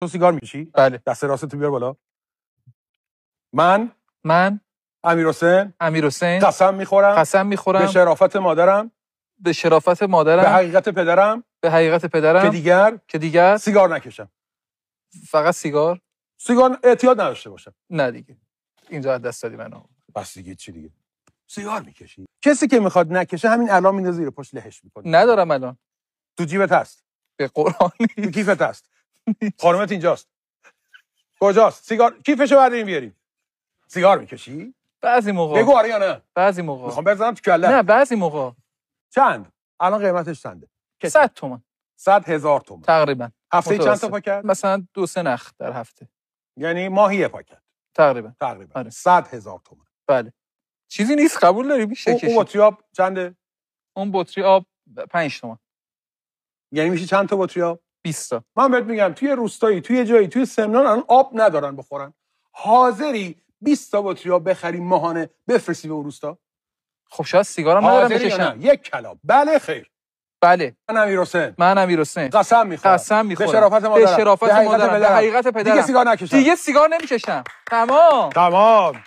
تو سیگار میکشی؟ بله. دست راستتو بیار بالا. من امیرحسین قسم میخورم به شرافت مادرم، به حقیقت پدرم که دیگر سیگار نکشم. فقط سیگار اعتیاد نداشته باشم. نه دیگه اینجا از دست دادی منو. بس دیگه چی دیگه؟ سیگار میکشی؟ کسی که میخواد نکشه همین الان میندازه زیر پاش لهش میکنه. ندارم الان. تو جیبت هست؟ به قرآن تو کیفت هست؟ خانومت اینجاست. کجاست؟ سیگار کیفشو برداریم بیاریم. سیگار میکشی؟ بعضی موقع. بگو آره یا نه؟ بعضی موقع. میخوام بزنم تو کله. نه بعضی موقع. چند؟ الان قیمتش چنده؟ 100 تومان. 100,000 تومان. تقریبا. هفته چند تا پاکت؟ مثلا 2-3 نخ در هفته. یعنی ماهی پاکت. تقریبا. آره. 100,000 تومان. بله. چیزی نیست قبول داری میشه کشید. اون بطری آب چنده؟ اون بطری آب 5 تومان. یعنی میشه چند تا بطری آب؟ 20 تا. من بهت میگم توی روستایی، توی جایی، توی سمنان الان آب ندارن بخورن. حاضری 20 تا بطری آب بخری ماهانه بفرستی به اون روستا؟ خب شاید سیگارم ندارم بکشم. یک کلام. بله خیر. بله. من امیرحسین قسم میخورم به شرافت مادرم، به حقیقت پدرم دیگه سیگار نکشم. دیگه سیگار نمیکشم. تمام.